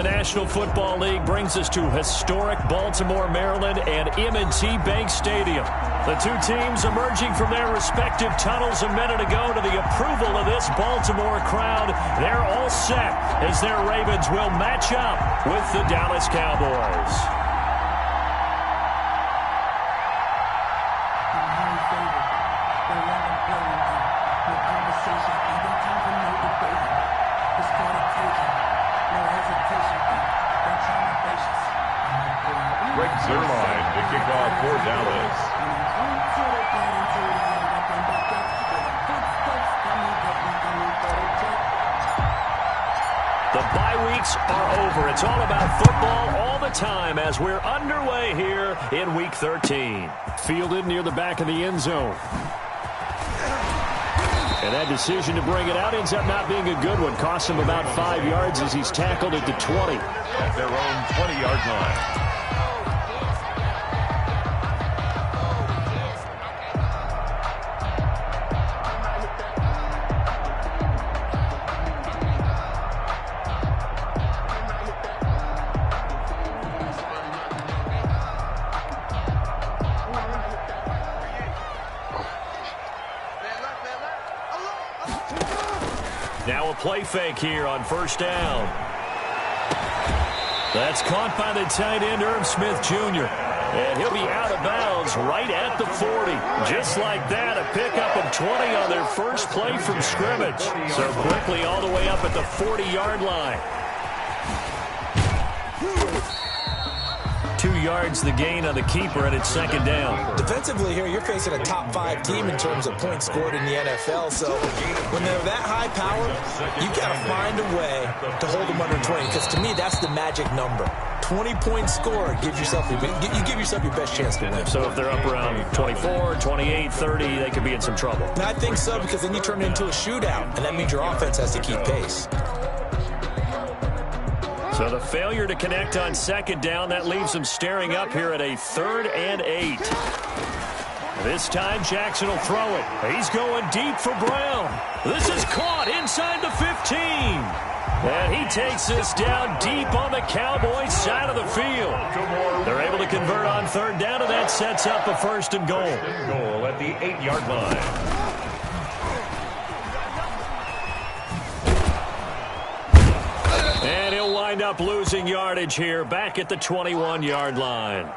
the National Football League brings us to historic Baltimore, Maryland, and M&T Bank Stadium. The two teams emerging from their respective tunnels a minute ago to the approval of this Baltimore crowd. They're all set as their Ravens will match up with the Dallas Cowboys. To kick off for Dallas. The bye weeks are over. It's all about football all the time as we're underway here in Week 13. Fielded near the back of the end zone. And that decision to bring it out ends up not being a good one. Costs him about 5 yards as he's tackled at the 20. At their own 20-yard line. Now a play fake here on first down. That's caught by the tight end, Waun2Smoove's Jr. And he'll be out of bounds right at the 40. Just like that, a pickup of 20 on their first play from scrimmage. So quickly all the way up at the 40-yard line. 2 yards the gain on the keeper, and it's second down. Defensively here, you're facing a top-5 team in terms of points scored in the NFL. So when they're that high power, you got to find a way to hold them under 20. Because to me, that's the magic number. 20-point score gives yourself you give yourself your best chance to win. So if they're up around 24, 28, 30, they could be in some trouble. And I think so, because then you turn it into a shootout, and that means your offense has to keep pace. So the failure to connect on second down, that leaves them staring up here at a 3rd and 8. This time Jackson will throw it. He's going deep for Brown. This is caught inside the 15. And he takes this down deep on the Cowboys side of the field. They're able to convert on 3rd down, and that sets up a 1st and goal. Goal at the 8-yard line. And he'll wind up losing yardage here back at the 21-yard line.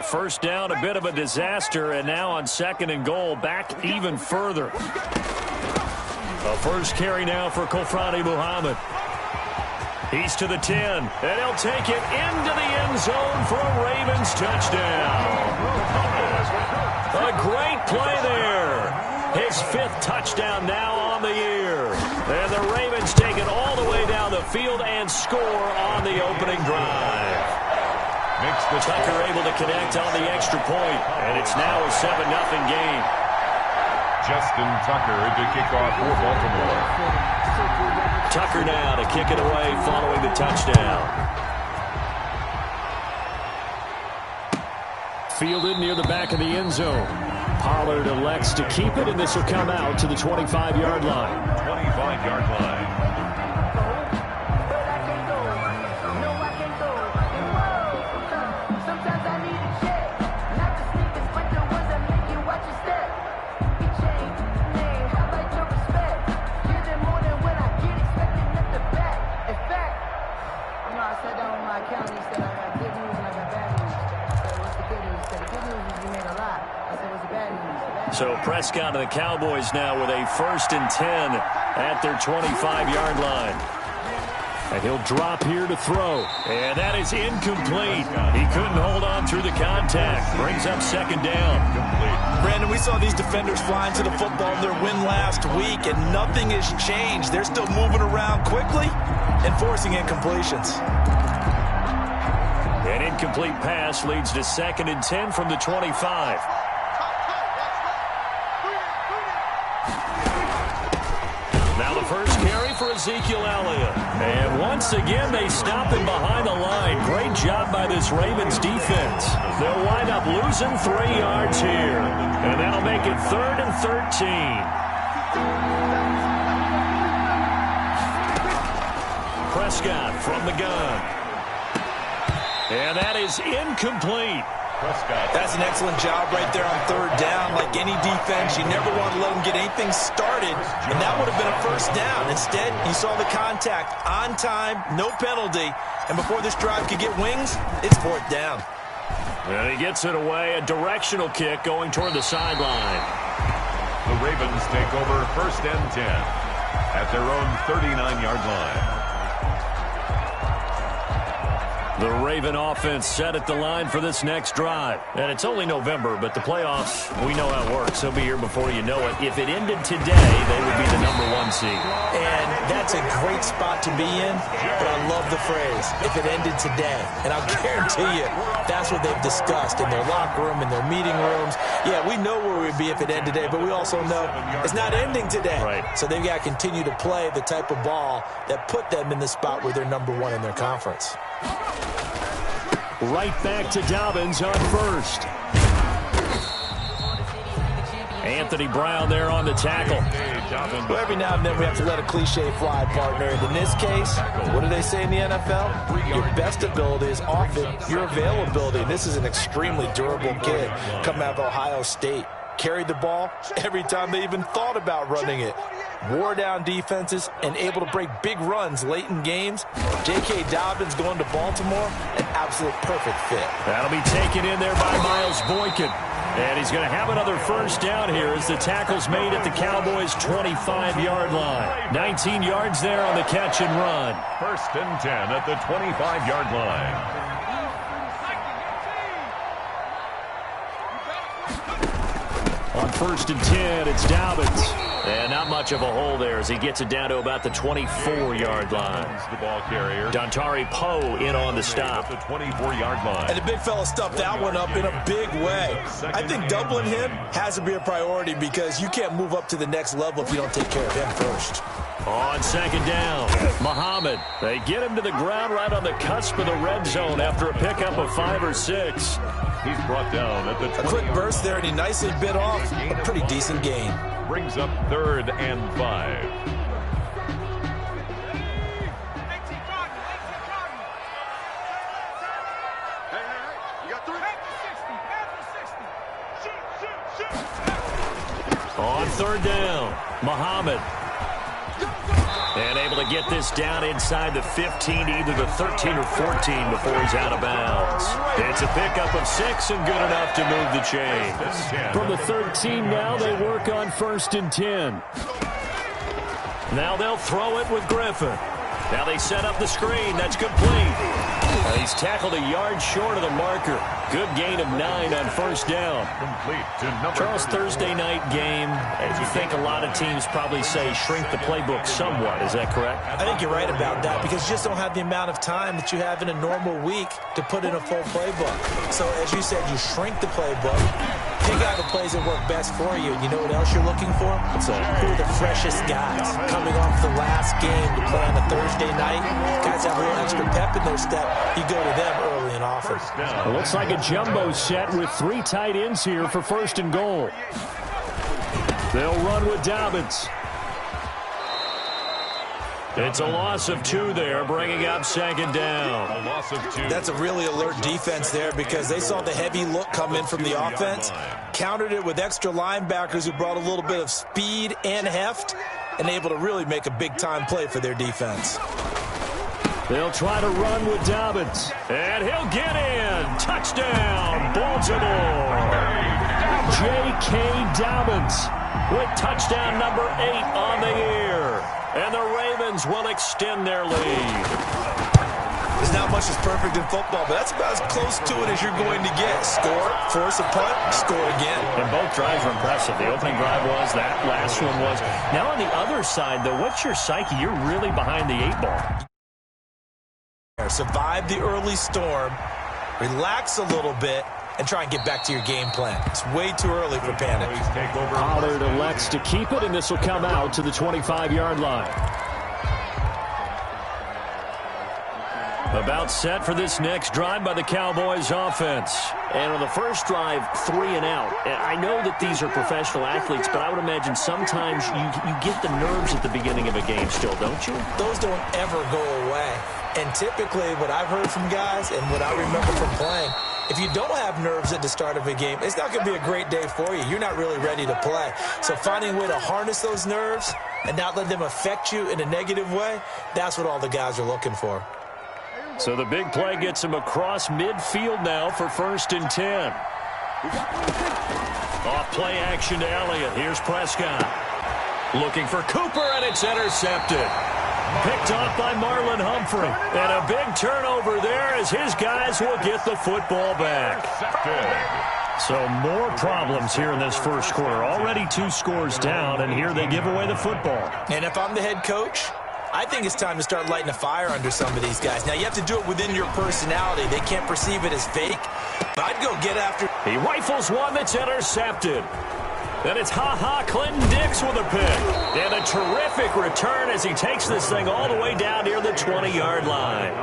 First down, a bit of a disaster, and now on 2nd and goal, back even further. A first carry now for Kofrani Muhammad. He's to the 10, and he'll take it into the end zone for a Ravens touchdown. A great play there. His 5th touchdown now on the year. And the Ravens take it all the way down the field and score on the opening drive. Tucker able to connect on the extra point, and it's now a 7-0 game. Justin Tucker to kick off for Baltimore. Tucker now to kick it away following the touchdown. Fielded near the back of the end zone. Pollard elects to keep it, and this will come out to the 25-yard line. 25-yard line. So Prescott and the Cowboys now with a 1st and 10 at their 25-yard line. And he'll drop here to throw. And that is incomplete. He couldn't hold on through the contact. Brings up 2nd down. Brandon, we saw these defenders flying to the football in their win last week, and nothing has changed. They're still moving around quickly and forcing incompletions. An incomplete pass leads to 2nd and 10 from the 25. Now the the first carry for Ezekiel Elliott. And once again, they stop him behind the line. Great job by this Ravens defense. They'll wind up losing 3 yards here. And that'll make it 3rd and 13. Prescott from the gun. And that is incomplete. That's an excellent job right there on 3rd down. Like any defense, you never want to let them get anything started, and that would have been a 1st down. Instead, you saw the contact on time, no penalty, and before this drive could get wings, it's 4th down. And he gets it away, a directional kick going toward the sideline. The Ravens take over 1st and 10 at their own 39-yard line. The Raven offense set at the line for this next drive. And it's only November, but the playoffs, we know how it works. They'll be here before you know it. If it ended today, they would be the #1 seed. And that's a great spot to be in, but I love the phrase, if it ended today. And I'll guarantee you, that's what they've discussed in their locker room, in their meeting rooms. Yeah, we know where we'd be if it ended today, but we also know it's not ending today. Right. So they've got to continue to play the type of ball that put them in the spot where they're #1 in their conference. Right back to Dobbins on 1st. Anthony Brown there on the tackle. Well, every now and then we have to let a cliche fly, partner. And in this case, what do they say in the NFL? Your best ability is often your availability. And this is an extremely durable kid coming out of Ohio State. Carried the ball every time they even thought about running it. Wore down defenses and able to break big runs late in games. J.K. Dobbins going to Baltimore, an absolute perfect fit. That'll be taken in there by Miles Boykin. And he's going to have another 1st down here as the tackle's made at the Cowboys' 25-yard line. 19 yards there on the catch and run. 1st and 10 at the 25-yard line. On 1st and 10, it's Dobbins. And not much of a hole there as he gets it down to about the 24-yard line. The ball carrier. Dontari Poe in on the stop. The 24-yard line. And the big fella stuffed that one up in a big way. I think doubling him has to be a priority because you can't move up to the next level if you don't take care of him first. On 2nd down, Muhammad. They get him to the ground right on the cusp of the red zone after a pickup of 5 or 6. He's brought down at the 20. A quick burst there, and he nicely bit off a pretty decent gain. Brings up 3rd and 5. On 3rd down, Muhammad. And able to get this down inside the 15, either the 13 or 14 before he's out of bounds. It's a pickup of 6 and good enough to move the chains. From the 13 now, they work on 1st and 10. Now they'll throw it with Griffin. Now they set up the screen. That's complete. He's tackled a yard short of the marker. Good gain of 9 on 1st down. Complete to number Charles, Thursday night game, I think a lot of teams probably say shrink the playbook somewhat. Is that correct? I think you're right about that because you just don't have the amount of time that you have in a normal week to put in a full playbook. So, as you said, you shrink the playbook, pick out the plays that work best for you. You know what else you're looking for? What's that? Who are the freshest guys coming off the last game to play on a Thursday night? Guys have a little extra pep in their step. You go to them early and often. It looks like a jumbo set with 3 tight ends here for 1st and goal. They'll run with Dobbins. It's a loss of 2 there, bringing up 2nd down. A loss of 2. That's a really alert defense there because they saw the heavy look come in from the offense, countered it with extra linebackers who brought a little bit of speed and heft, and able to really make a big-time play for their defense. They'll try to run with Dobbins. And he'll get in. Touchdown, Baltimore. J.K. Dobbins with touchdown number 8 on the year. And the Ravens will extend their lead. There's not much that's perfect in football, but that's about as close to it as you're going to get. Score, force a punt, score again. And both drives were impressive. The opening drive was, that last one was. Now on the other side, though, what's your psyche? You're really behind the 8 ball. Survive the early storm, relax a little bit, and try and get back to your game plan. It's way too early for panic. Pollard elects to keep it, and this will come out to the 25-yard line. About set for this next drive by the Cowboys offense. And on the first drive, 3 and out. And I know that these are professional athletes, but I would imagine sometimes you get the nerves at the beginning of a game still, don't you? Those don't ever go away. And typically what I've heard from guys and what I remember from playing, if you don't have nerves at the start of a game, it's not going to be a great day for you. You're not really ready to play. So finding a way to harness those nerves and not let them affect you in a negative way, that's what all the guys are looking for. So the big play gets him across midfield now for 1st and 10. Off play action to Elliott. Here's Prescott. Looking for Cooper, and it's intercepted. Picked off by Marlon Humphrey. And a big turnover there as his guys will get the football back. So more problems here in this first quarter. Already 2 scores down, and here they give away the football. And if I'm the head coach, I think it's time to start lighting a fire under some of these guys. Now, you have to do it within your personality. They can't perceive it as fake. But I'd go get after. He rifles one that's intercepted. Then it's Clinton Dix with a pick. And a terrific return as he takes this thing all the way down near the 20-yard line.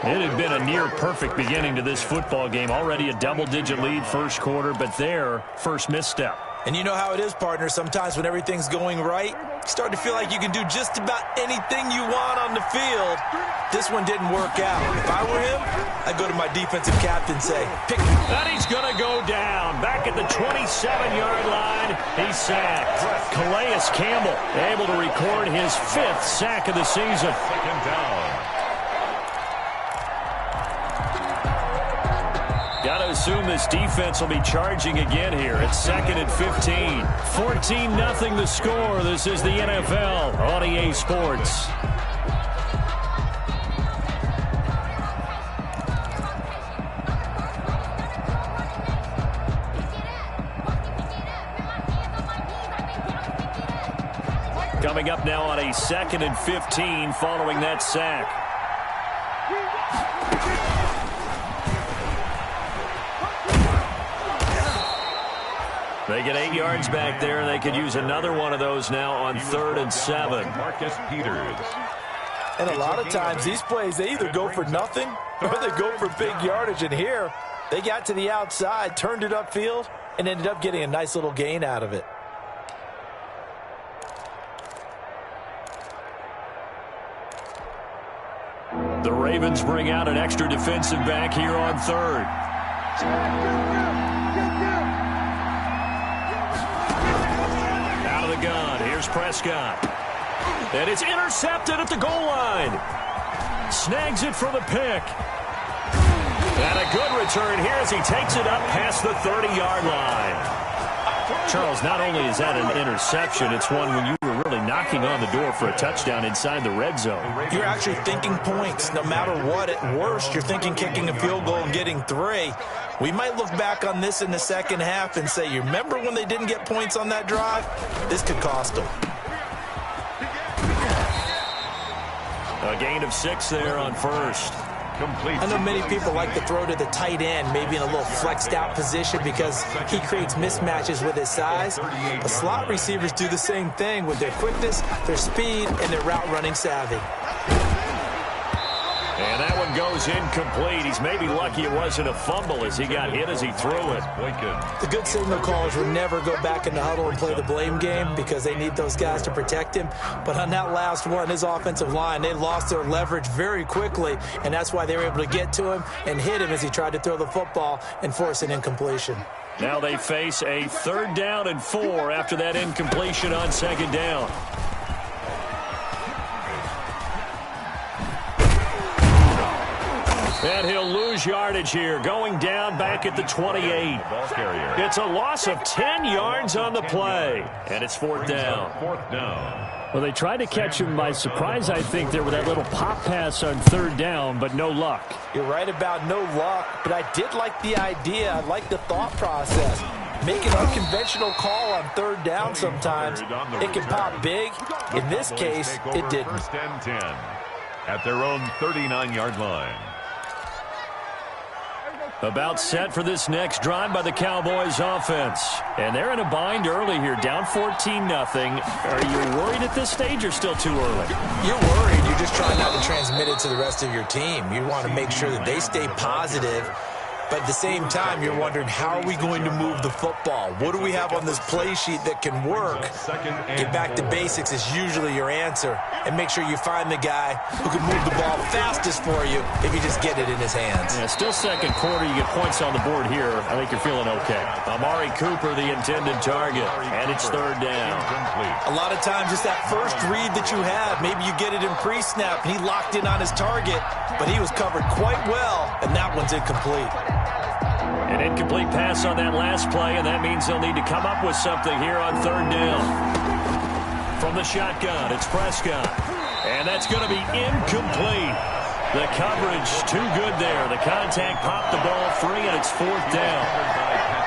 It had been a near-perfect beginning to this football game. Already a double-digit lead first quarter, but their first misstep. And you know how it is, partner. Sometimes when everything's going right, you start to feel like you can do just about anything you want on the field. This one didn't work out. If I were him, I'd go to my defensive captain and say, pick me. And he's going to go down. Back at the 27-yard line, he's sacked. Calais Campbell able to record his 5th sack of the season. 2nd down. Got to assume this defense will be charging again here. It's 2nd and 15. 14-0 the score. This is the NFL on EA Sports. Coming up now on a 2nd and 15 following that sack. They get 8 yards back there. They could use another one of those now on 3rd and 7. Marcus Peters. And a lot of times these plays, they either go for nothing or they go for big yardage. And here, they got to the outside, turned it upfield, and ended up getting a nice little gain out of it. The Ravens bring out an extra defensive back here on 3rd. Gun. Here's Prescott. And it's intercepted at the goal line. Snags it for the pick. And a good return here as he takes it up past the 30-yard line. Charles, not only is that an interception, it's one when you were really knocking on the door for a touchdown inside the red zone. You're actually thinking points. No matter what, at worst, you're thinking kicking a field goal and getting 3. We might look back on this in the second half and say, you remember when they didn't get points on that drive? This could cost them. A gain of 6 there on 1st. I know many people like to throw to the tight end, maybe in a little flexed out position because he creates mismatches with his size. But slot receivers do the same thing with their quickness, their speed, and their route running savvy. And that one goes incomplete. He's maybe lucky it wasn't a fumble as he got hit as he threw it. The good signal callers will never go back in the huddle and play the blame game because they need those guys to protect him. But on that last one, his offensive line, they lost their leverage very quickly, and that's why they were able to get to him and hit him as he tried to throw the football and force an incompletion. Now they face a 3rd down and 4 after that incompletion on 2nd down. And he'll lose yardage here, going down back at the 28. It's a loss of 10 yards on the play, and it's 4th down. 4th down. Well, they tried to catch him by surprise, I think, there with that little pop pass on 3rd down, but no luck. You're right about no luck, but I did like the idea. I like the thought process. Make an unconventional call on 3rd down sometimes. It can pop big. In this case, it didn't. 1st and 10 at their own 39-yard line. About set for this next drive by the Cowboys offense. And they're in a bind early here, down 14-0. Are you worried at this stage or still too early? You're worried. You're just trying not to transmit it to the rest of your team. You want to make sure that they stay positive. But at the same time, you're wondering, how are we going to move the football? What do we have on this play sheet that can work? Get back to basics is usually your answer. And make sure you find the guy who can move the ball fastest for you if you just get it in his hands. Yeah, still second quarter. You get points on the board here. I think you're feeling okay. Amari Cooper, the intended target. And it's third down. A lot of times it's that first read that you have. Maybe you get it in pre-snap, and he locked in on his target, but he was covered quite well, and that one's incomplete. An incomplete pass on that last play, and that means they'll need to come up with something here on third down. From the shotgun, it's Prescott. And that's going to be incomplete. The coverage too good there. The contact popped the ball free, and it's fourth down.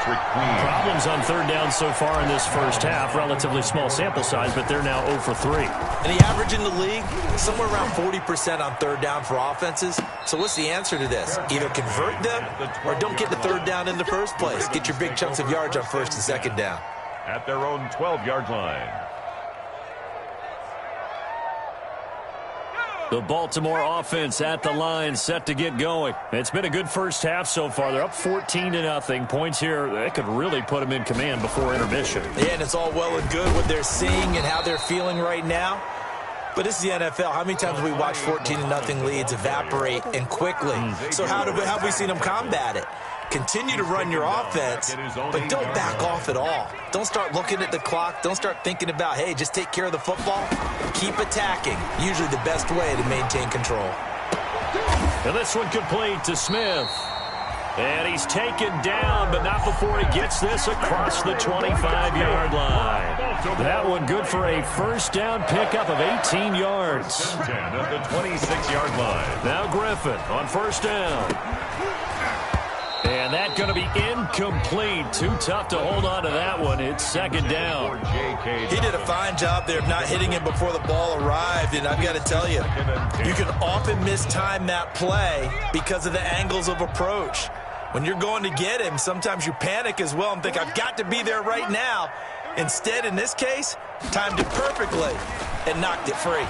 Problems on third down so far in this first half. Relatively small sample size, but they're now 0 for 3. And the average in the league, somewhere around 40% on third down for offenses. So what's the answer to this? Either convert them or don't get the third down in the first place. Get your big chunks of yards on first and second down. At their own 12-yard line. The Baltimore offense at the line, set to get going. It's been a good first half so far. They're up 14-0. Points here, that could really put them in command before intermission. Yeah, and it's all well and good what they're seeing and how they're feeling right now. But this is the NFL. How many times have we watched 14-0 leads evaporate and quickly? So how have we seen them combat it? Continue to run your offense, but don't back off at all. Don't start looking at the clock. Don't start thinking about, hey, just take care of the football. Keep attacking. Usually the best way to maintain control. And this one complete to Smith. And he's taken down, but not before he gets this across the 25-yard line. That one good for a first down pickup of 18 yards. 10 at the 26-yard line. Now Griffin on first down. And that's going to be incomplete. Too tough to hold on to that one. It's second down. He did a fine job there of not hitting him before the ball arrived. And I've got to tell you, you can often mistime that play because of the angles of approach. When you're going to get him, sometimes you panic as well and think, I've got to be there right now. Instead, in this case, timed it perfectly and knocked it free.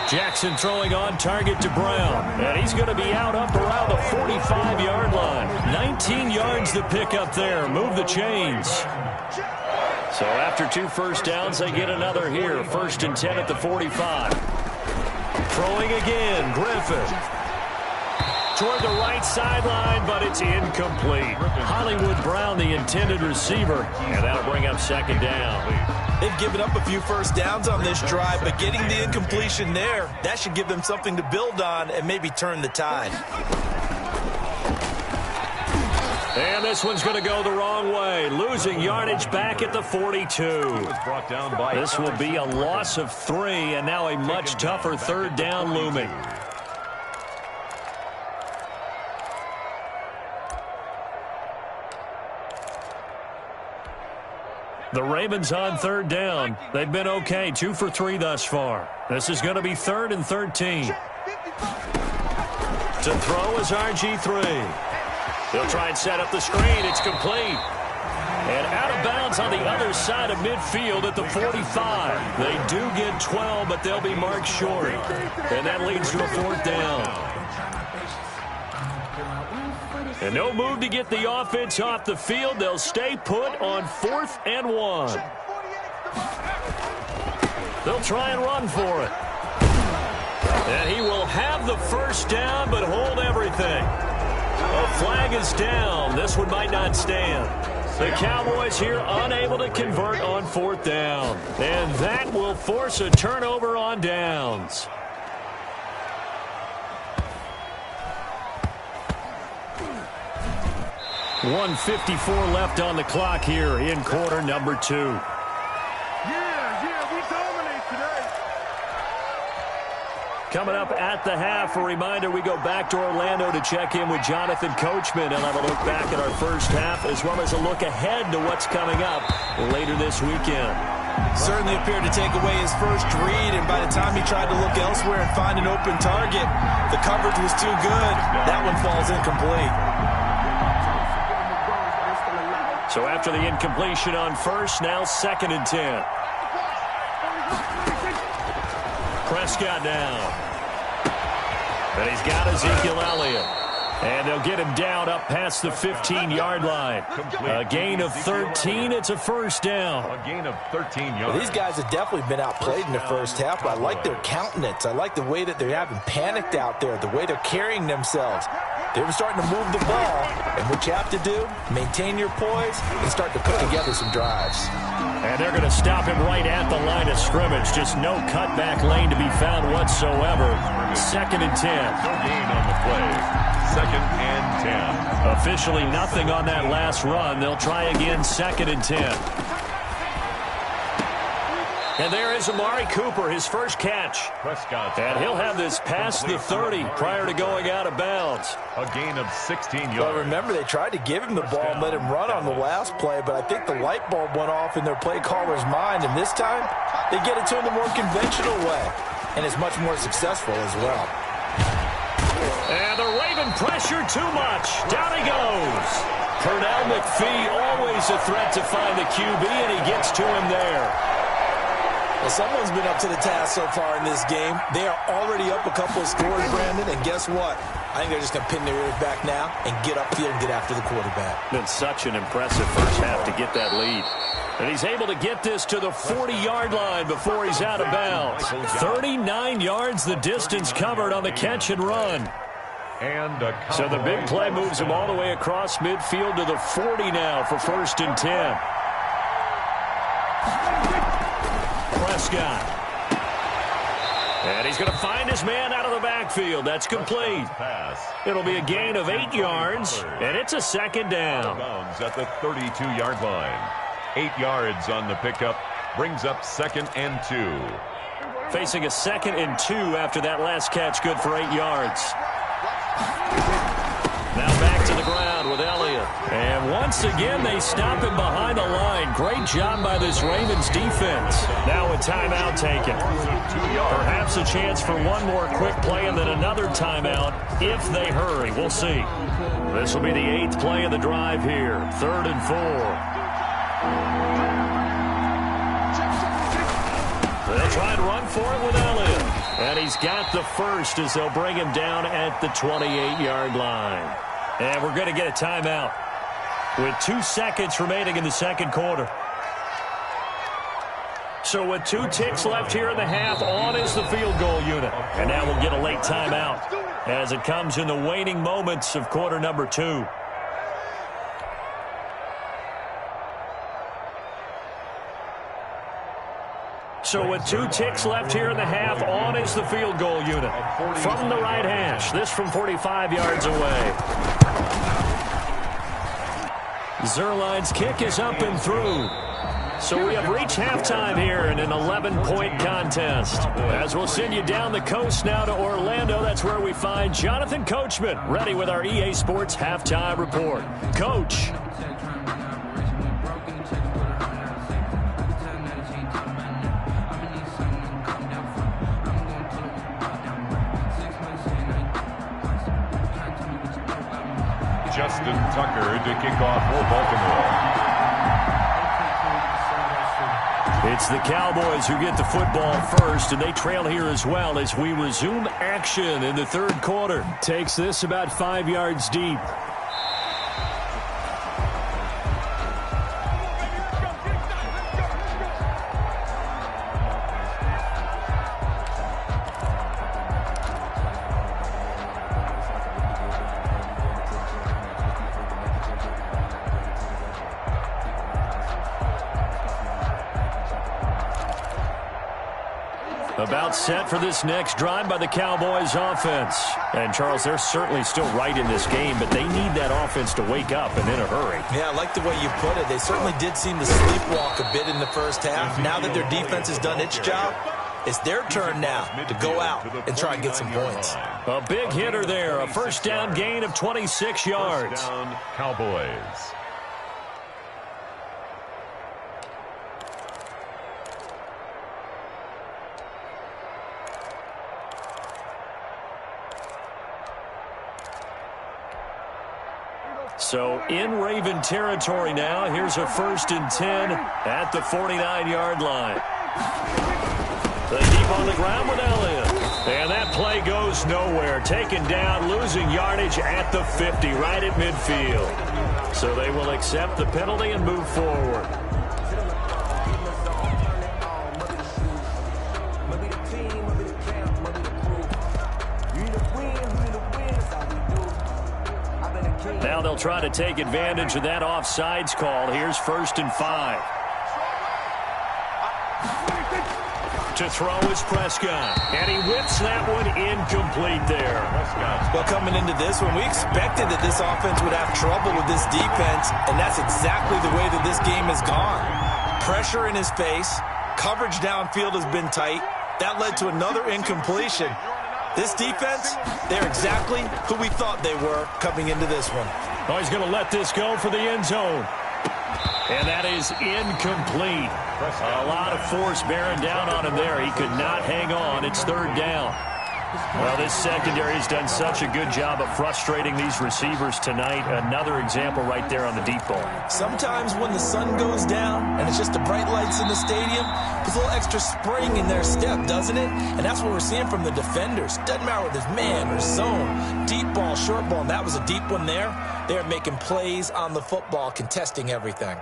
Jackson throwing on target to Brown. And he's going to be out up around the 45-yard line. 19 yards to pick up there. Move the chains. So after 2 first downs, they get another here. First and 10 at the 45. Throwing again, Griffin. Toward the right sideline, but it's incomplete. Hollywood Brown, the intended receiver. And that'll bring up second down. They've given up a few first downs on this drive, but getting the incompletion there, that should give them something to build on and maybe turn the tide. And this one's going to go the wrong way. Losing yardage back at the 42. This will be a loss of 3, and now a much tougher third down looming. The Ravens on third down. They've been okay, 2 for 3 thus far. This is going to be 3rd and 13. To throw is RG3. He'll try and set up the screen. It's complete. And out of bounds on the other side of midfield at the 45. They do get 12, but they'll be marked short. And that leads to a 4th down. And no move to get the offense off the field. They'll stay put on 4th and 1. They'll try and run for it. And he will have the first down, but hold everything. A flag is down. This one might not stand. The Cowboys here unable to convert on 4th down. And that will force a turnover on downs. 1:54 left on the clock here in quarter number 2. We dominate today. Coming up at the half, a reminder, we go back to Orlando to check in with Jonathan Coachman and have a look back at our first half, as well as a look ahead to what's coming up later this weekend. Certainly appeared to take away his first read, and by the time he tried to look elsewhere and find an open target, the coverage was too good. That one falls incomplete. So after the incompletion on first, now 2nd and 10. Prescott now. And he's got Ezekiel Elliott. And they'll get him down up past the 15-yard line. A gain of 13. It's a first down. A gain of 13 yards. Well, these guys have definitely been outplayed in the first half, but I like their countenance. I like the way that they're having panicked out there, the way they're carrying themselves. They're starting to move the ball, and what you have to do, maintain your poise and start to put together some drives. And they're going to stop him right at the line of scrimmage. Just no cutback lane to be found whatsoever. 2nd and 10. No gain on the play. 2nd and 10. Officially nothing on that last run. They'll try again, 2nd and 10. And there is Amari Cooper, his first catch. And he'll have this past the 30 prior to going out of bounds. A gain of 16 yards. Well, remember, they tried to give him the ball and let him run on the last play, but I think the light bulb went off in their play caller's mind, and this time they get it to him the more conventional way, and it's much more successful as well. And the Raven pressure too much. Down he goes. Pernell McPhee, always a threat to find the QB, and he gets to him there. Well, someone's been up to the task so far in this game. They are already up a couple of scores, Brandon, and guess what? I think they're just going to pin their ears back now and get upfield and get after the quarterback. Been such an impressive first half to get that lead. And he's able to get this to the 40-yard line before he's out of bounds. 39 yards the distance covered on the catch and run. So the big play moves him all the way across midfield to the 40 now for 1st and 10. Prescott. And he's going to find his man out of the backfield. That's complete. It'll be a gain of 8 yards, and it's a 2nd down. At the 32-yard line. 8 yards on the pickup. Brings up 2nd and 2. Facing a 2nd and 2 after that last catch, good for 8 yards. Now back to the ground with Elliott. And once again, they stop him behind the line. Great job by this Ravens defense. Now a timeout taken. Perhaps a chance for one more quick play and then another timeout if they hurry. We'll see. This will be the 8th play of the drive here. 3rd and 4. They'll try and run for it with Elliott. And he's got the first as they'll bring him down at the 28-yard line. And we're going to get a timeout with 2 seconds remaining in the 2nd quarter. So with 2 ticks left here in the half, on is the field goal unit. And now we'll get a late timeout as it comes in the waning moments of quarter number 2. So with 2 ticks left here in the half, on is the field goal unit. From the right hash, this from 45 yards away. Zerline's kick is up and through. So we have reached halftime here in an 11-point contest. As we'll send you down the coast now to Orlando, that's where we find Jonathan Coachman, ready with our EA Sports Halftime Report. Coach. Justin Tucker to kick off for Baltimore. It's the Cowboys who get the football first, and they trail here as well as we resume action in the 3rd quarter. Takes this about 5 yards deep. About set for this next drive by the Cowboys offense. And, Charles, they're certainly still right in this game, but they need that offense to wake up and in a hurry. Yeah, I like the way you put it. They certainly did seem to sleepwalk a bit in the first half. Now that their defense has done its job, it's their turn now to go out and try and get some points. A big hitter there, a first down gain of 26 yards. First down, Cowboys. So in Raven territory now. Here's a 1st and 10 at the 49-yard line. The deep on the ground with Elliott. And that play goes nowhere. Taken down, losing yardage at the 50, right at midfield. So they will accept the penalty and move forward. Now they'll try to take advantage of that offsides call. Here's 1st and 5. To throw is Prescott. And he whips that one incomplete there. Well, coming into this one, we expected that this offense would have trouble with this defense, and that's exactly the way that this game has gone. Pressure in his face. Coverage downfield has been tight. That led to another incompletion. This defense, they're exactly who we thought they were coming into this one. Oh, he's going to let this go for the end zone. And that is incomplete. A lot of force bearing down on him there. He could not hang on. It's 3rd down. Well, this secondary has done such a good job of frustrating these receivers tonight. Another example right there on the deep ball. Sometimes when the sun goes down and it's just the bright lights in the stadium, there's a little extra spring in their step, doesn't it? And that's what we're seeing from the defenders. Doesn't matter whether it's man or zone, deep ball, short ball, and that was a deep one there. They're making plays on the football, contesting everything.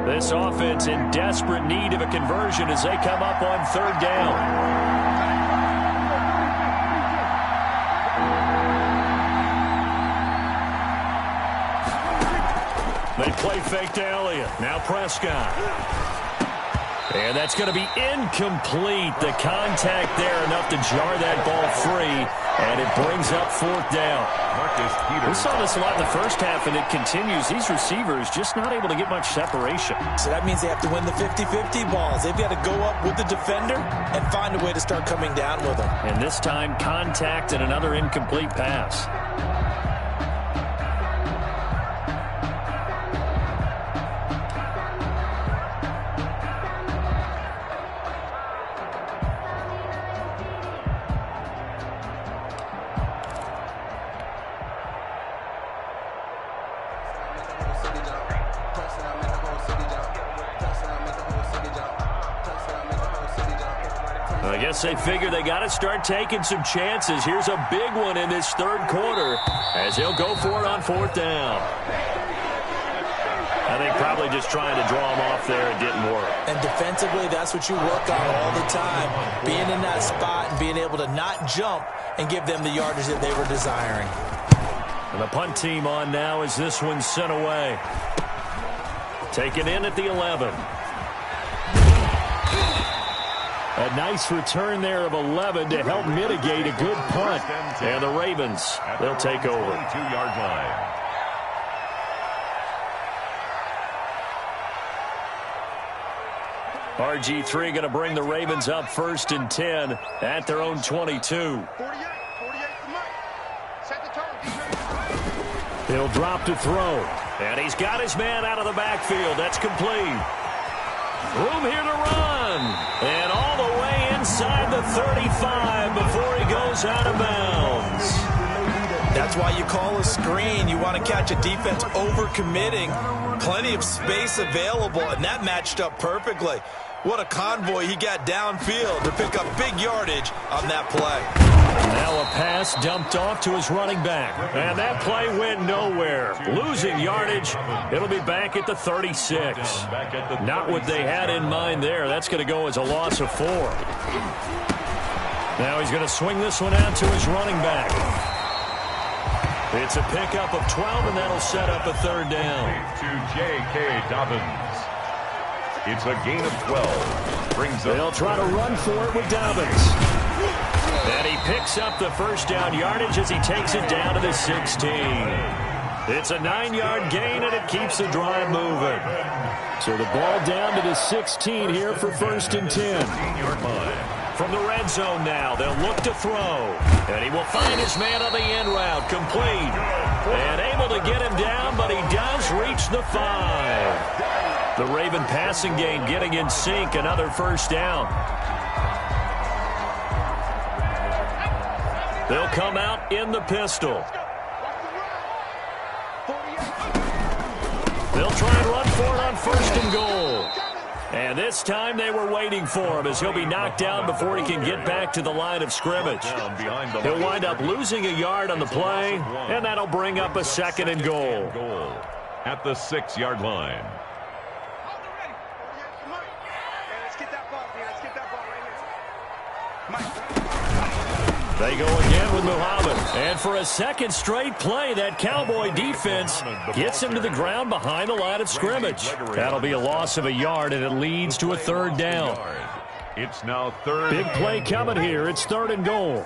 This offense in desperate need of a conversion as they come up on 3rd down. They play fake to Elliott. Now Prescott. And that's going to be incomplete. The contact there enough to jar that ball free. And it brings up 4th down. We saw this a lot in the first half, and it continues. These receivers just not able to get much separation. So that means they have to win the 50-50 balls. They've got to go up with the defender and find a way to start coming down with them. And this time, contact and another incomplete pass. I guess they figure they got to start taking some chances. Here's a big one in this 3rd quarter as he'll go for it on 4th down. I think probably just trying to draw him off there. It didn't work. And defensively, that's what you work on all the time. Being in that spot and being able to not jump and give them the yardage that they were desiring. And the punt team on now as this one's sent away. Taken in at the 11. A nice return there of 11 to help mitigate a good punt. And the Ravens, they'll take over. 22-yard line. RG3 going to bring the Ravens up 1st and 10 at their own 22. He'll drop to throw. And he's got his man out of the backfield. That's complete. Room here to run. And all the way inside the 35 before he goes out of bounds. That's why you call a screen. You want to catch a defense overcommitting. Plenty of space available, and that matched up perfectly. What a convoy he got downfield to pick up big yardage on that play. Now a pass dumped off to his running back. And that play went nowhere. Losing yardage. It'll be back at the 36. Not what they had in mind there. That's going to go as a loss of 4. Now he's going to swing this one out to his running back. It's a pickup of 12, and that'll set up a 3rd down. To J.K. Dobbins. It's a gain of 12. They'll try to run for it with Dobbins. And he picks up the 1st down yardage as he takes it down to the 16. It's a 9-yard gain, and it keeps the drive moving. So the ball down to the 16 here for 1st and 10. 15-yard line. From the red zone now, they'll look to throw. And he will find his man on the end route, complete. And able to get him down, but he does reach the 5. The Raven passing game getting in sync, another 1st down. They'll come out in the pistol. They'll try and run for it on 1st and goal. And this time they were waiting for him as he'll be knocked down before he can get back to the line of scrimmage. He'll wind up losing a yard on the play, and that'll bring up a 2nd and goal. At the 6-yard line. They go again with Muhammad. And for a 2nd straight play, that Cowboy defense gets him to the ground behind the line of scrimmage. That'll be a loss of a yard, and it leads to a 3rd down. It's now 3rd. Big play coming here. It's 3rd and goal.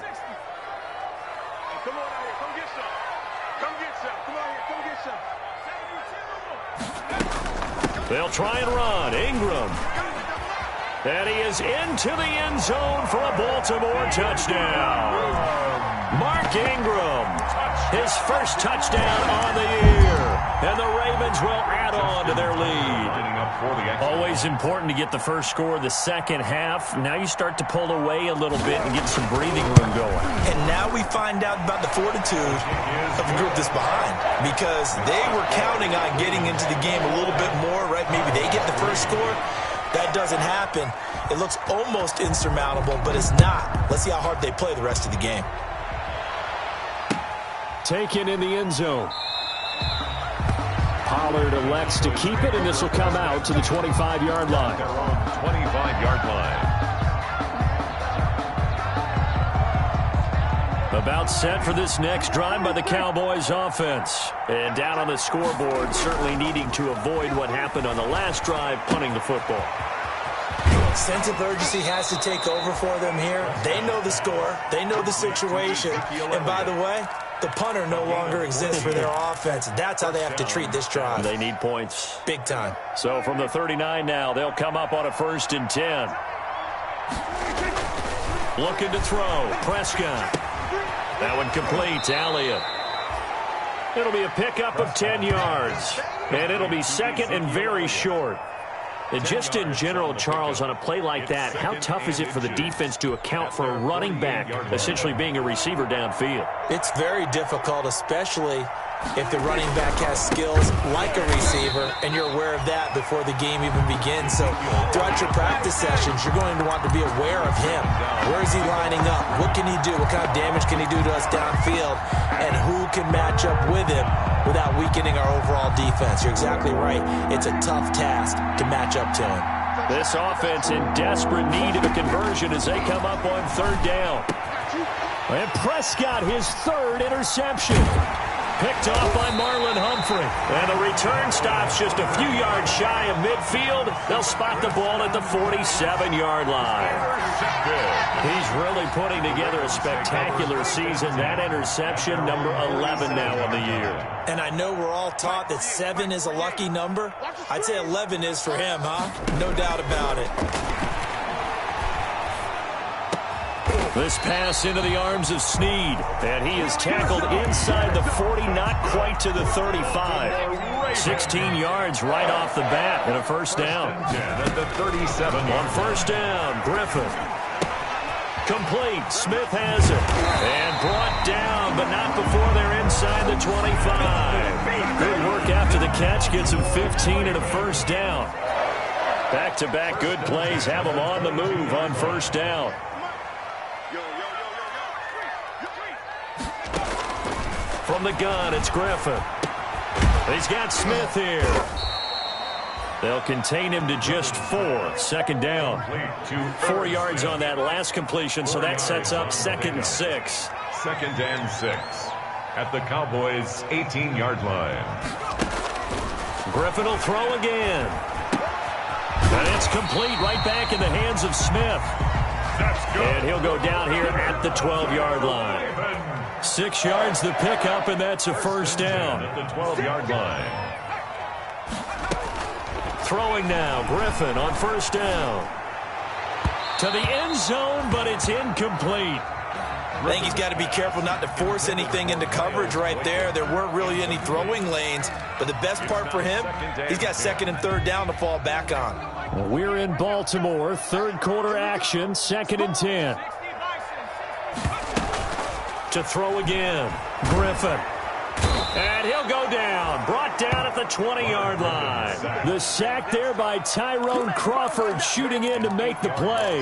They'll try and run. Ingram. And he is into the end zone for a Baltimore touchdown. Mark Ingram, his first touchdown on the year. And the Ravens will add on to their lead. Always important to get the first score of the second half. Now you start to pull away a little bit and get some breathing room going. And now we find out about the fortitude of the group that's behind, because they were counting on getting into the game a little bit more, right? Maybe they get the first score. That doesn't happen. It looks almost insurmountable, but it's not. Let's see how hard they play the rest of the game. Taken in the end zone. Pollard elects to keep it, and this will come out to the 25-yard line. 25-yard line. About set for this next drive by the Cowboys offense. And down on the scoreboard, certainly needing to avoid what happened on the last drive, punting the football. Sense of urgency has to take over for them here. They know the score. They know the situation. And by the way, the punter no longer exists for their offense. That's how they have to treat this drive. They need points. Big time. So from the 39 now, they'll come up on a 1st and 10. Looking to throw. Prescott. That one complete. Elliott. It'll be a pickup of 10 yards. And it'll be 2nd and very short. And just in general, Charles, on a play like that, how tough is it for the defense to account for a running back essentially being a receiver downfield? It's very difficult, especially if the running back has skills like a receiver, and you're aware of that before the game even begins. So throughout your practice sessions, you're going to want to be aware of him. Where is he lining up? What can he do? What kind of damage can he do to us downfield? And who can match up with him without weakening our overall defense? You're exactly right. It's a tough task to match up to him. This offense in desperate need of a conversion as they come up on 3rd down. And Prescott, his 3rd interception. Picked off by Marlon Humphrey. And the return stops just a few yards shy of midfield. They'll spot the ball at the 47-yard line. He's really putting together a spectacular season. That interception, number 11 now on the year. And I know we're all taught that 7 is a lucky number. I'd say 11 is for him, huh? No doubt about it. This pass into the arms of Snead, and he is tackled inside the 40, not quite to the 35. 16 yards right off the bat and a 1st down. At the 37. On 1st down, Griffin. Complete. Smith has it. And brought down, but not before they're inside the 25. Good work after the catch. Gets him 15 and a 1st down. Back-to-back good plays have him on the move on 1st down. From the gun, it's Griffin. He's got Smith here. They'll contain him to just 4. 2nd down. 4 yards on that last completion, so that sets up 2nd and 6. 2nd and 6. At the Cowboys' 18-yard line. Griffin will throw again. And it's complete right back in the hands of Smith. And he'll go down here at the 12-yard line. 6 yards the pickup, and that's a 1st down. At the 12-yard line. Throwing now, Griffin on 1st down. To the end zone, but it's incomplete. I think he's got to be careful not to force anything into coverage right there. There weren't really any throwing lanes, but the best part for him, he's got 2nd and 3rd down to fall back on. We're in Baltimore, 3rd quarter action, 2nd and 10. To throw again. Griffin. And he'll go down. Brought down at the 20-yard line. The sack there by Tyrone Crawford, shooting in to make the play.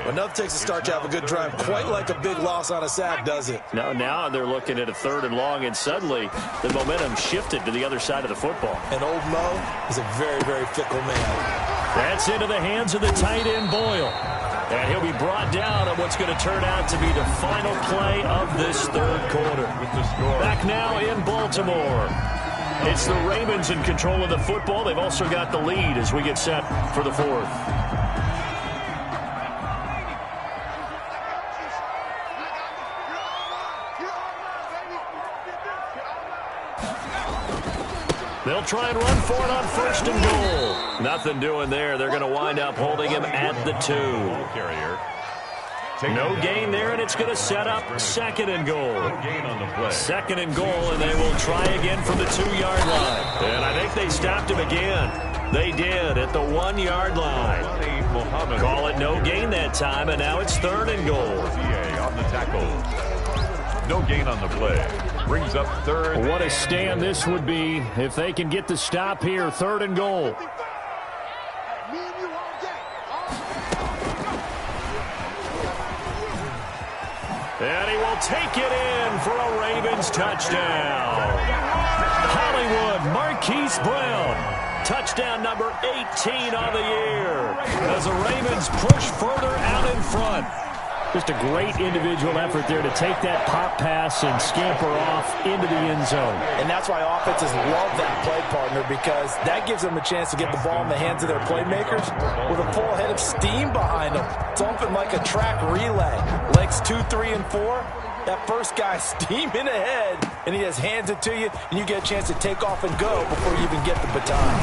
Enough takes a start to have a good drive. Quite like a big loss on a sack, does it? Now they're looking at a 3rd and long, and suddenly the momentum shifted to the other side of the football. And old Mo is a very, very fickle man. That's into the hands of the tight end, Boyle. And he'll be brought down on what's going to turn out to be the final play of this 3rd quarter. Back now in Baltimore. It's the Ravens in control of the football. They've also got the lead as we get set for the 4th. They'll try and run for it on 1st and goal. Nothing doing there. They're going to wind up holding him at the 2. No gain there, and it's going to set up 2nd and goal. 2nd and goal, and they will try again from the 2-yard line. And I think they stopped him again. They did at the 1-yard line. Call it no gain that time, and now it's 3rd and goal. On the tackle. No gain on the play. Brings up 3rd. What a stand this would be if they can get the stop here. 3rd and goal. And he will take it in for a Ravens touchdown. Hollywood Marquise Brown. Touchdown number 18 on the year as the Ravens push further out in front. Just a great individual effort there to take that pop pass and scamper off into the end zone. And that's why offenses love that play, partner, because that gives them a chance to get the ball in the hands of their playmakers with a full head of steam behind them. It's often like a track relay. Legs 2, 3, and 4. That first guy steaming ahead, and he just hands it to you, and you get a chance to take off and go before you even get the baton.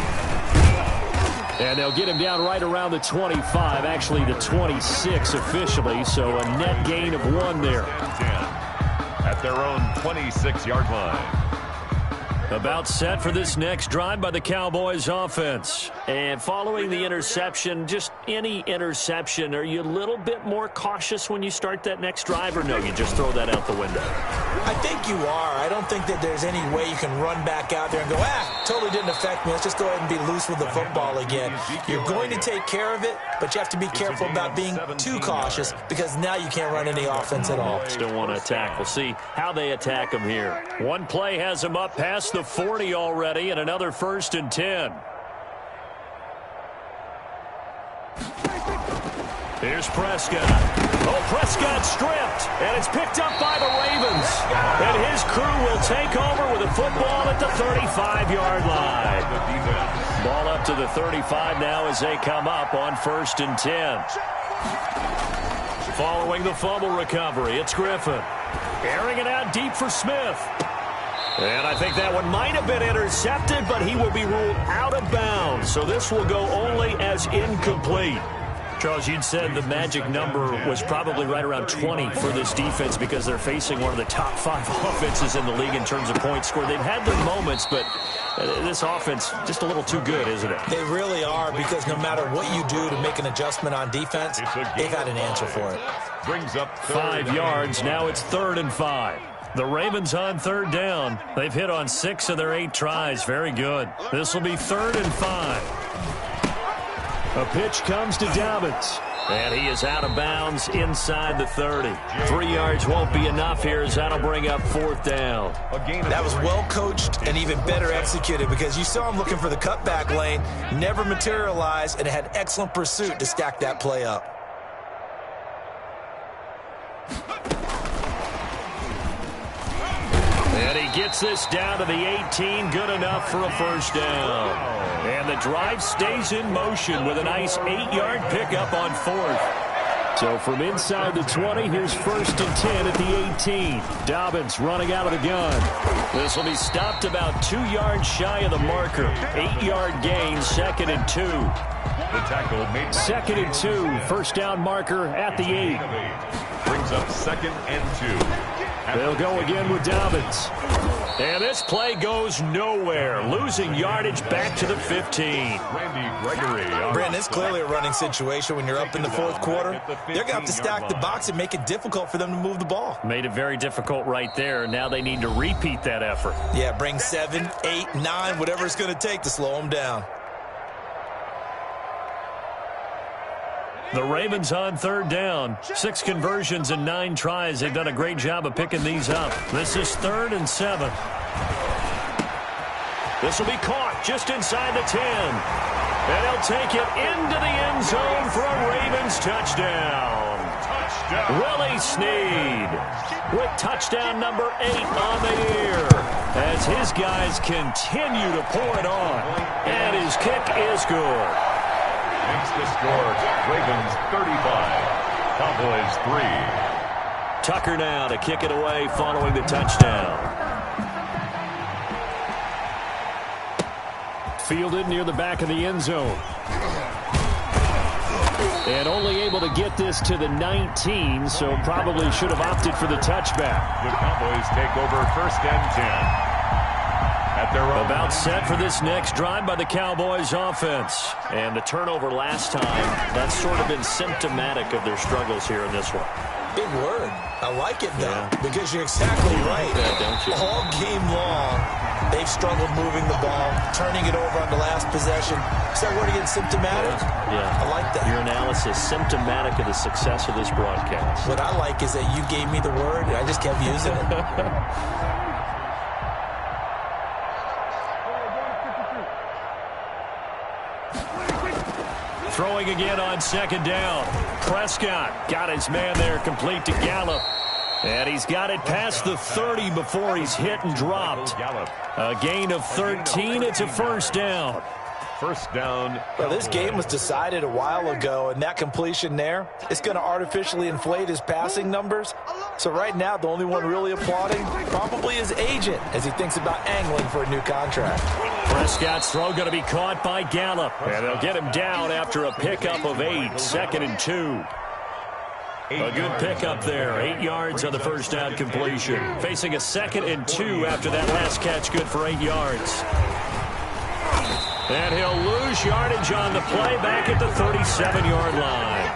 And they'll get him down right around the 25, actually the 26 officially, so a net gain of 1 there. At their own 26-yard line. About set for this next drive by the Cowboys offense. And following the interception, just any interception, are you a little bit more cautious when you start that next drive, or no, you just throw that out the window? I think you are. I don't think that there's any way you can run back out there and go, totally didn't affect me. Let's just go ahead and be loose with the football again. You're going to take care of it, but you have to be careful about being too cautious because now you can't run any offense at all. Still want to attack. We'll see how they attack him here. One play has him up past the 40 already, and another 1st and 10. Here's Prescott. Oh, Prescott stripped, and it's picked up by the Ravens. And his crew will take over with a football at the 35-yard line. Ball up to the 35 now as they come up on 1st and 10. Following the fumble recovery, it's Griffin. Airing it out deep for Smith. And I think that one might have been intercepted, but he will be ruled out of bounds. So this will go only as incomplete. Charles, you'd said the magic number was probably right around 20 for this defense because they're facing one of the top 5 offenses in the league in terms of points scored. They've had their moments, but this offense just a little too good, isn't it? They really are, because no matter what you do to make an adjustment on defense, they've had an answer for it. Brings up 5 yards. Now it's 3rd and 5. The Ravens on 3rd down. They've hit on 6 of their 8 tries. Very good. This will be 3rd and 5. A pitch comes to Dobbins. And he is out of bounds inside the 30. 3 yards won't be enough here as that'll bring up 4th down. That was well coached and even better executed because you saw him looking for the cutback lane, never materialized, and had excellent pursuit to stack that play up. And he gets this down to the 18, good enough for a 1st down. And the drive stays in motion with a nice 8-yard pickup on 4th. So from inside the 20, here's 1st and 10 at the 18. Dobbins running out of the gun. This will be stopped about 2 yards shy of the marker. 8-yard gain, 2nd and 2. The tackle made. 2nd and 2, 1st down marker at the 8. Brings up 2nd and 2. They'll go again with Dobbins. And this play goes nowhere. Losing yardage back to the 15. Randy Gregory. Brandon, it's clearly a running situation when you're up in the fourth quarter. They're going to have to stack the box and make it difficult for them to move the ball. Made it very difficult right there. Now they need to repeat that effort. Yeah, bring 7, 8, 9, whatever it's going to take to slow them down. The Ravens on 3rd down. 6 conversions and 9 tries. They've done a great job of picking these up. This is 3rd and 7. This will be caught just inside the 10. And he'll take it into the end zone for a Ravens touchdown. Willie Snead with touchdown number 8 on the year as his guys continue to pour it on. And his kick is good. Makes the score Ravens 35, Cowboys 3. Tucker now to kick it away following the touchdown. Fielded near the back of the end zone. And only able to get this to the 19, so probably should have opted for the touchback. The Cowboys take over 1st and 10. About set for this next drive by the Cowboys offense. And the turnover last time, that's sort of been symptomatic of their struggles here in this one. Big word. I like it, though, because you're exactly right. Don't you? All game long, they've struggled moving the ball, turning it over on the last possession. Is that word again, symptomatic? Yeah. I like that. Your analysis, symptomatic of the success of this broadcast. What I like is that you gave me the word, and I just kept using it. Throwing again on 2nd down. Prescott got his man there complete to Gallup. And he's got it past the 30 before he's hit and dropped. A gain of 13. It's a 1st down. 1st down. Well, this game was decided a while ago, and that completion there, it's going to artificially inflate his passing numbers. So right now, the only one really applauding probably his agent as he thinks about angling for a new contract. Prescott's throw going to be caught by Gallup. And they'll get him down after a pickup of 8. 2nd and 2. A good pickup there. 8 yards on the 1st down completion. Facing a 2nd and 2 after that last catch, good for 8 yards. And he'll lose yardage on the play back at the 37-yard line.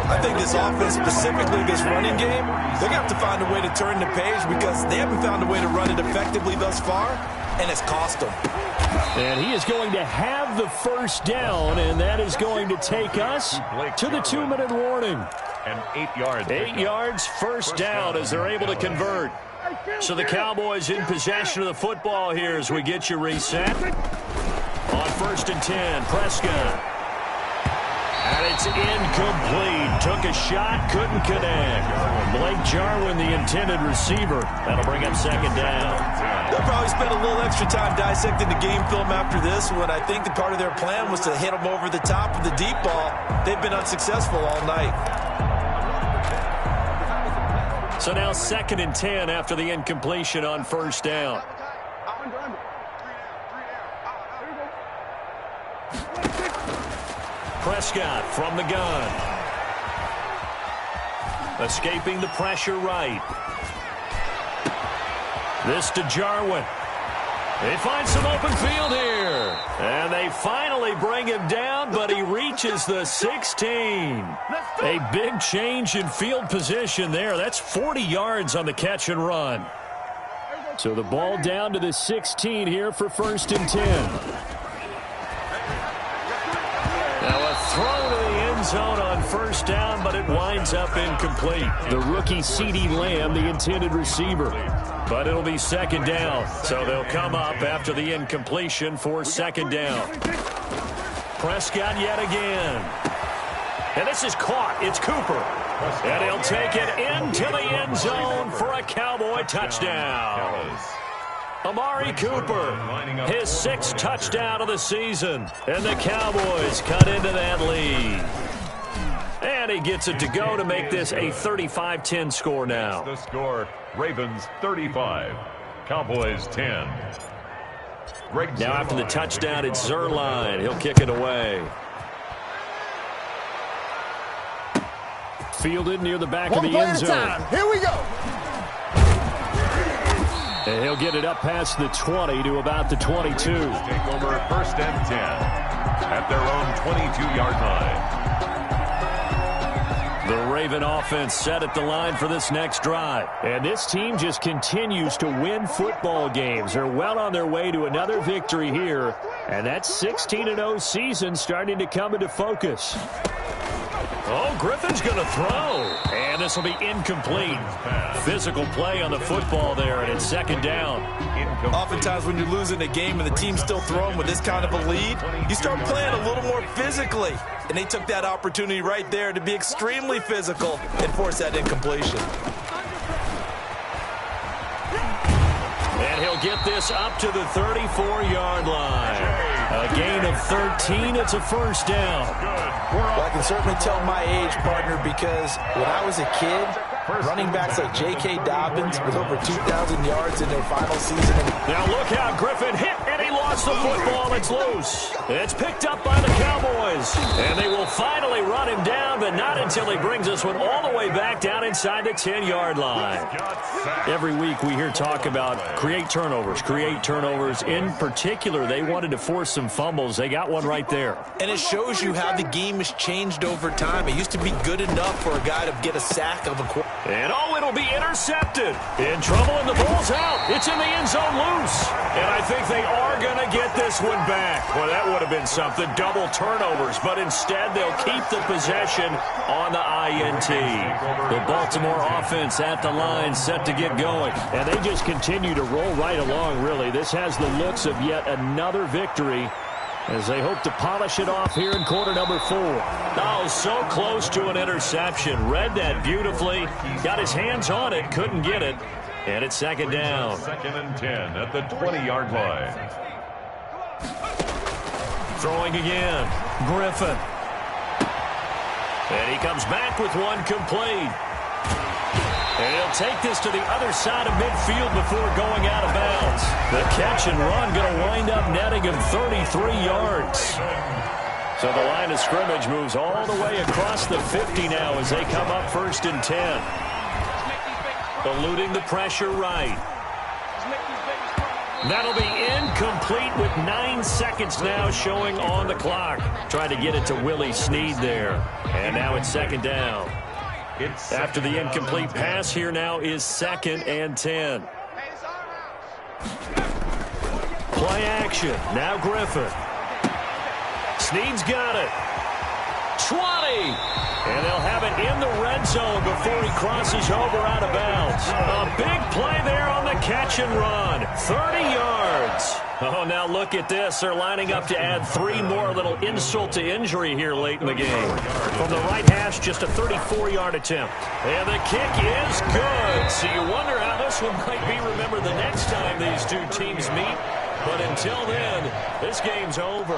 I think this offense, specifically this running game, they're going to have to find a way to turn the page because they haven't found a way to run it effectively thus far, and it's cost them. And he is going to have the 1st down, and that is going to take us to the 2-minute warning. And 8 yards. 8 yards, 1st down as they're able to convert. So the Cowboys in possession of the football here as we get you reset. On 1st and 10, Prescott. And it's incomplete. Took a shot, couldn't connect. Blake Jarwin, the intended receiver. That'll bring up 2nd down. They'll probably spend a little extra time dissecting the game film after this one. I think the part of their plan was to hit them over the top of the deep ball. They've been unsuccessful all night. So now 2nd and 10 after the incompletion on 1st down. Prescott from the gun. Escaping the pressure right. This to Jarwin. They find some open field here. And they finally bring him down, but he reaches the 16. A big change in field position there. That's 40 yards on the catch and run. So the ball down to the 16 here for 1st and 10. Now a throw to the end zone on 1st down, but it winds up incomplete. The rookie CeeDee Lamb, the intended receiver. But it'll be 2nd down. So they'll come up after the incompletion for 2nd down. Prescott yet again. And this is caught. It's Cooper. And he'll take it into the end zone for a Cowboy touchdown. Amari Cooper, his 6th touchdown of the season. And the Cowboys cut into that lead. And he gets it to go to make this a 35-10 score now. The score, Ravens 35, Cowboys 10. Now after the touchdown, it's Zuerlein. He'll kick it away. Fielded near the back of the end zone. Here we go. And he'll get it up past the 20 to about the 22. Take over first and 10 at their own 22-yard line. The Raven offense set at the line for this next drive. And this team just continues to win football games. They're well on their way to another victory here. And that 16-0 season starting to come into focus. Oh, Griffin's going to throw. And this will be incomplete. Physical play on the football there, and it's second down. Oftentimes when you're losing a game and the team's still throwing with this kind of a lead, you start playing a little more physically. And they took that opportunity right there to be extremely physical and force that incompletion. And he'll get this up to the 34-yard line. A gain of 13. It's a first down. Well, I can certainly tell my age, partner, because when I was a kid, running backs like J.K. Dobbins with over 2,000 yards in their final season. Now look out, Griffin hit, and he lost the football. It's loose. It's picked up by the Cowboys. And they will finally run him down, but not until he brings this one all the way back down inside the 10-yard line. Every week we hear talk about create turnovers. In particular, they wanted to force some fumbles. They got one right there. And it shows you how the game has changed over time. It used to be good enough for a guy to get a sack of a quarterback. And it'll be intercepted. In trouble, and the ball's out. It's in the end zone loose. And I think they are going to get this one back. Well, that would have been something. Double turnovers. But instead, they'll keep the possession on the INT. The Baltimore offense at the line set to get going. And they just continue to roll right along, really. This has the looks of yet another victory as they hope to polish it off here in quarter number 4. Oh, so close to an interception. Read that beautifully. Got his hands on it. Couldn't get it. And it's second down. Second and 10 at the 20-yard line. Throwing again. Griffin. And he comes back with one complete. And he'll take this to the other side of midfield before going out of bounds. The catch and run going to wind up netting him 33 yards. So the line of scrimmage moves all the way across the 50 now as they come up first and 10. Eluding the pressure right. That'll be incomplete with 9 seconds now showing on the clock. Trying to get it to Willie Snead there. And now it's second down. After the incomplete pass, here now is second and 10. Play action. Now Griffin. Snead's got it. 20. And they'll have it in the red zone before he crosses over out of bounds. A big play there on the catch and run. 30 yards. Oh, now look at this. They're lining up to add 3 more. Little insult to injury here late in the game. From the right hash, just a 34-yard attempt. And the kick is good. So you wonder how this one might be remembered the next time these two teams meet. But until then, this game's over.